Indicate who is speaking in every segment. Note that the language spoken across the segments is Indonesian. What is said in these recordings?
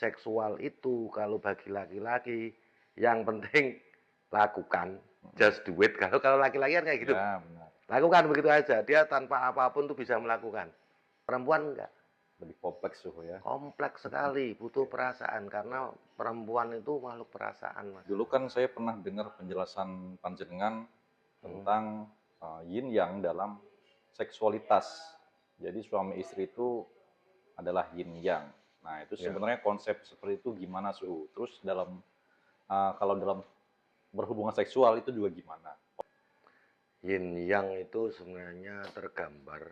Speaker 1: seksual itu kalau bagi laki-laki yang penting lakukan, just do it. Kalau laki-laki kan kayak gitu.
Speaker 2: Ya, benar.
Speaker 1: Lakukan begitu aja, dia tanpa apapun tuh bisa melakukan. Perempuan enggak.
Speaker 2: Lebih kompleks suhu ya.
Speaker 1: Kompleks sekali, butuh perasaan karena perempuan itu makhluk perasaan, Mas.
Speaker 2: Dulu kan saya pernah dengar penjelasan panjenengan tentang yin yang dalam seksualitas. Jadi suami istri itu adalah yin yang. Nah, itu
Speaker 1: Ya.
Speaker 2: sebenarnya konsep seperti itu gimana suhu? Terus kalau dalam berhubungan seksual itu juga gimana?
Speaker 1: Yin yang itu sebenarnya tergambar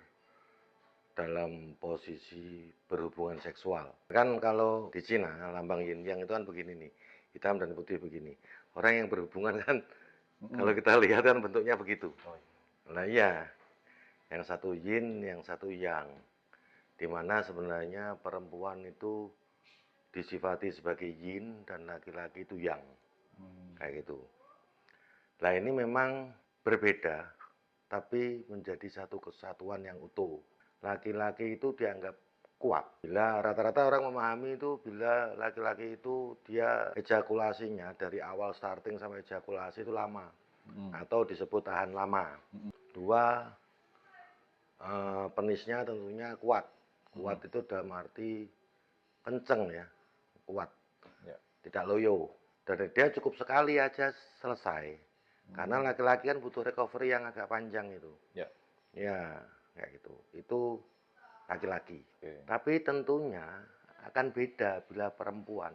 Speaker 1: dalam posisi berhubungan seksual. Kan kalau di Cina, lambang yin yang itu kan begini nih, hitam dan putih begini. Orang yang berhubungan kan, kalau kita lihat kan bentuknya begitu.
Speaker 2: Oh, iya.
Speaker 1: Nah iya, yang satu yin, yang satu yang. Dimana sebenarnya perempuan itu disifati sebagai yin dan laki-laki itu yang. Kayak gitu. Nah ini memang berbeda, tapi menjadi satu kesatuan yang utuh. Laki-laki itu dianggap kuat. Bila rata-rata orang memahami itu bila laki-laki itu dia ejakulasinya dari awal starting sampai ejakulasi itu lama. Atau disebut tahan lama. Dua, penisnya tentunya kuat. Kuat itu dalam arti kenceng ya, kuat.
Speaker 2: Ya.
Speaker 1: Tidak loyo. Dan dia cukup sekali aja selesai. Karena laki-laki kan butuh recovery yang agak panjang itu.
Speaker 2: Ya.
Speaker 1: Ya, kayak gitu. Itu laki-laki.
Speaker 2: Oke.
Speaker 1: Tapi tentunya akan beda bila perempuan.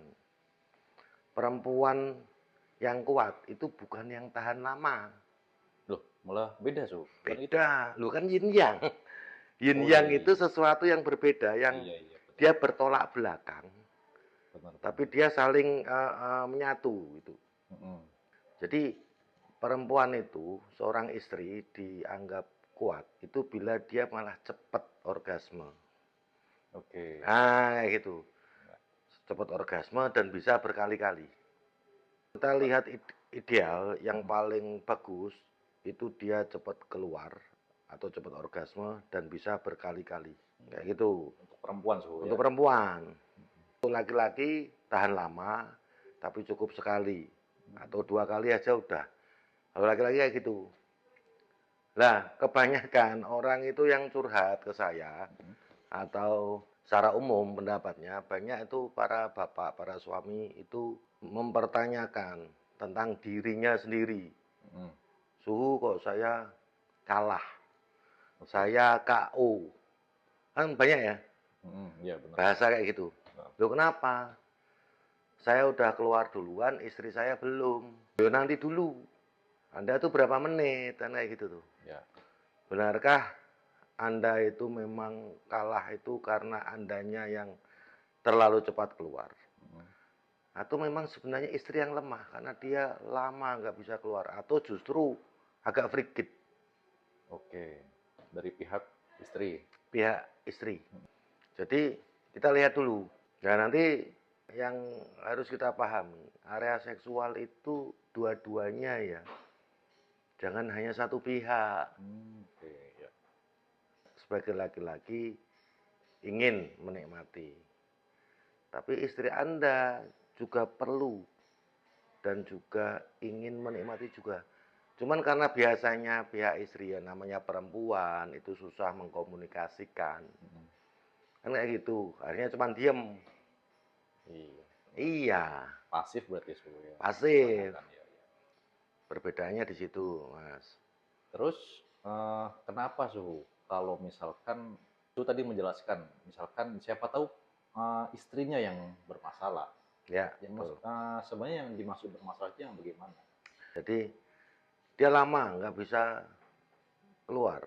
Speaker 1: Perempuan yang kuat itu bukan yang tahan lama.
Speaker 2: Loh, malah beda suhu. Bukan itu?
Speaker 1: Beda. Lu kan yin yang. Yin
Speaker 2: Oh,
Speaker 1: yang
Speaker 2: iya,
Speaker 1: itu
Speaker 2: iya.
Speaker 1: sesuatu yang berbeda, yang
Speaker 2: Iya, iya, betul.
Speaker 1: dia bertolak belakang.
Speaker 2: Benar,
Speaker 1: Tapi
Speaker 2: benar.
Speaker 1: dia saling menyatu gitu.
Speaker 2: Mm-mm.
Speaker 1: Jadi perempuan itu, seorang istri dianggap kuat itu bila dia malah cepat orgasme.
Speaker 2: Oke.
Speaker 1: Nah, kayak gitu. Cepat orgasme dan bisa berkali-kali. Kita lihat ideal yang paling bagus itu dia cepat keluar atau cepat orgasme dan bisa berkali-kali. Kayak gitu.
Speaker 2: Untuk perempuan suhu
Speaker 1: Untuk
Speaker 2: ya.
Speaker 1: perempuan. Untuk laki-laki tahan lama tapi cukup sekali atau 2 kali aja udah. Kalau laki-laki kayak gitu. Lah, kebanyakan orang itu yang curhat ke saya atau secara umum pendapatnya banyak itu para bapak, para suami itu mempertanyakan tentang dirinya sendiri. Suhu kok saya kalah, saya KO. Kan banyak ya
Speaker 2: Iya, benar.
Speaker 1: bahasa kayak gitu. Loh kenapa? Saya udah keluar duluan, istri saya belum. Loh nanti dulu. Anda tuh berapa menit? Kan kayak gitu tuh.
Speaker 2: Ya.
Speaker 1: Benarkah Anda itu memang kalah itu karena Andanya yang terlalu cepat keluar? Atau memang sebenarnya istri yang lemah karena dia lama nggak bisa keluar? Atau justru agak frigid
Speaker 2: Oke. Dari pihak istri.
Speaker 1: pihak istri? Jadi kita lihat dulu. Nah nanti yang harus kita pahami, area seksual itu dua-duanya ya. Jangan hanya satu pihak.
Speaker 2: Oke, ya.
Speaker 1: Sebagai laki-laki ingin menikmati. Tapi istri Anda juga perlu dan juga ingin menikmati juga. Cuman karena biasanya pihak istri ya namanya perempuan itu susah mengkomunikasikan. Kan kayak gitu, akhirnya cuman diem.
Speaker 2: Iya.
Speaker 1: Iya,
Speaker 2: Pasif berarti suhu ya.
Speaker 1: pasif.
Speaker 2: Kebanyakan, ya, ya.
Speaker 1: Perbedaannya di situ, Mas.
Speaker 2: Terus kenapa suhu? Kalau misalkan itu tadi menjelaskan, misalkan siapa tahu istrinya yang bermasalah.
Speaker 1: Ya,
Speaker 2: Yang
Speaker 1: betul.
Speaker 2: sebenarnya yang dimaksud bermasalah itu yang bagaimana?
Speaker 1: Jadi dia lama nggak bisa keluar.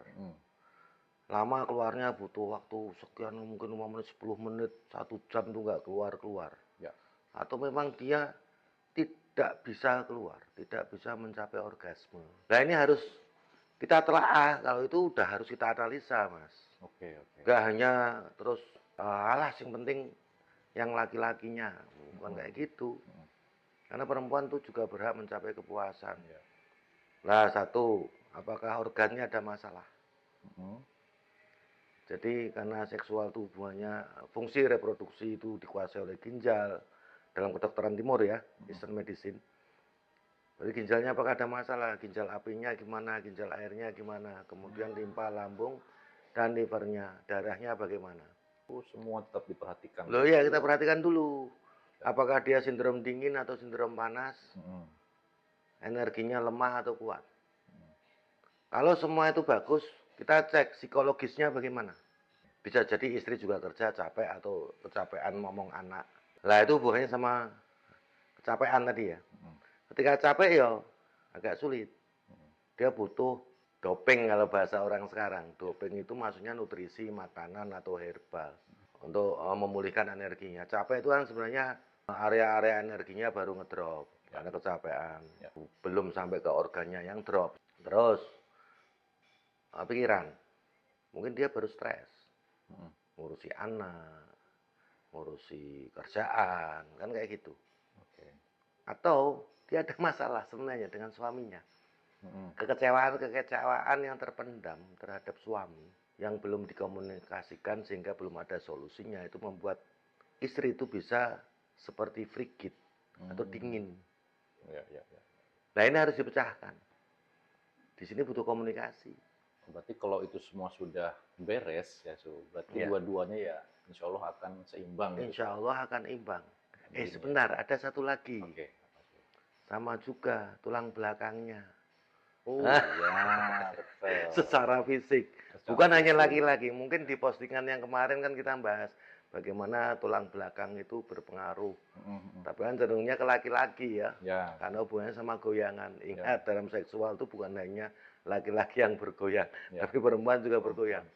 Speaker 1: Lama keluarnya butuh waktu sekian mungkin 5 menit, 10 menit, 1 jam tuh nggak keluar-keluar.
Speaker 2: Ya.
Speaker 1: Atau memang dia tidak bisa keluar, tidak bisa mencapai orgasme. Nah ini harus kita telaah, kalau itu udah harus kita analisa, Mas.
Speaker 2: Oke, oke.
Speaker 1: Gak hanya terus, alah yang penting yang laki-lakinya, bukan kayak gitu. Karena perempuan tuh juga berhak mencapai kepuasan.
Speaker 2: Ya.
Speaker 1: Nah satu, apakah organnya ada masalah? Jadi karena seksual itu hubungannya fungsi reproduksi itu dikuasai oleh ginjal dalam kedokteran timur ya, Eastern medicine. Jadi ginjalnya apakah ada masalah, ginjal apinya gimana, ginjal airnya gimana, kemudian limpa, lambung, dan livernya, darahnya bagaimana.
Speaker 2: Oh, semua tetap diperhatikan.
Speaker 1: Loh ya, kita perhatikan dulu. Apakah dia sindrom dingin atau sindrom panas, energinya lemah atau kuat. Kalau semua itu bagus, kita cek psikologisnya bagaimana. Bisa jadi istri juga kerja capek atau kecapean ngomong anak. Lah itu hubungannya sama kecapean tadi ya. Ketika capek ya agak sulit. Dia butuh doping kalau bahasa orang sekarang. Doping itu maksudnya nutrisi, makanan atau herbal untuk memulihkan energinya. Capek itu kan sebenarnya area-area energinya baru ngedrop karena kecapean. Belum sampai ke organnya yang drop. Terus pikiran, mungkin dia baru stres, ngurusi anak, ngurusi kerjaan, kan kayak gitu. Atau dia ada masalah sebenarnya dengan suaminya, kekecewaan yang terpendam terhadap suami yang belum dikomunikasikan sehingga belum ada solusinya, itu membuat istri itu bisa seperti frigid atau dingin. Nah ini harus dipecahkan. Di sini butuh komunikasi.
Speaker 2: Berarti kalau itu semua sudah beres ya, berarti dua-duanya ya insya Allah akan seimbang.
Speaker 1: Insya Allah akan imbang. Sebentar, ada satu lagi. Sama juga tulang belakangnya.
Speaker 2: Oh ya, betul.
Speaker 1: Secara fisik. Bukan hanya laki-laki. Mungkin di postingan yang kemarin kan kita bahas bagaimana tulang belakang itu berpengaruh. Tapi kan cenderungnya ke laki-laki ya. Karena hubungannya sama goyangan. Ingat, dalam seksual itu bukan hanya laki-laki yang bergoyang, tapi perempuan juga bergoyang.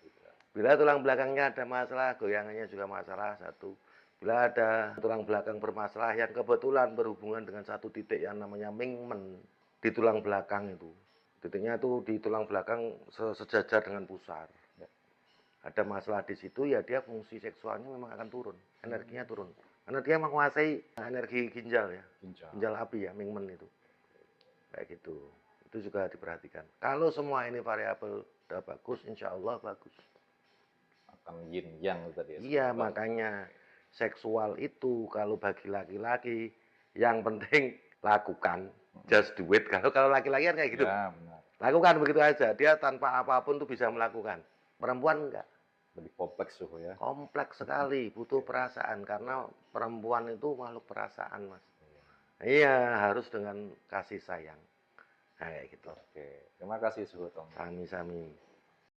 Speaker 1: Bila tulang belakangnya ada masalah, goyangannya juga masalah satu. Bila ada tulang belakang bermasalah yang kebetulan berhubungan dengan satu titik yang namanya mingmen di tulang belakang itu. Titiknya itu di tulang belakang sejajar dengan pusar. Ada masalah di situ ya dia fungsi seksualnya memang akan turun, energinya turun. Karena dia menguasai energi ginjal ya, ginjal api ya, mingmen itu. Kayak gitu. Itu juga diperhatikan. Kalau semua ini variabel udah bagus, insya Allah bagus.
Speaker 2: Akan yin yang tadi ya.
Speaker 1: Iya, makanya seksual itu kalau bagi laki-laki yang penting lakukan, just do it. Kalau laki-laki kan kayak gitu.
Speaker 2: Ya, benar.
Speaker 1: Lakukan begitu aja, dia tanpa apapun tuh bisa melakukan. Perempuan enggak.
Speaker 2: Lebih kompleks tuh ya.
Speaker 1: Kompleks sekali, butuh perasaan karena perempuan itu makhluk perasaan, Mas. Iya, harus dengan kasih sayang. Nah, kayak gitu.
Speaker 2: Oke, terima kasih Suhu Tom.
Speaker 1: Sami-sami.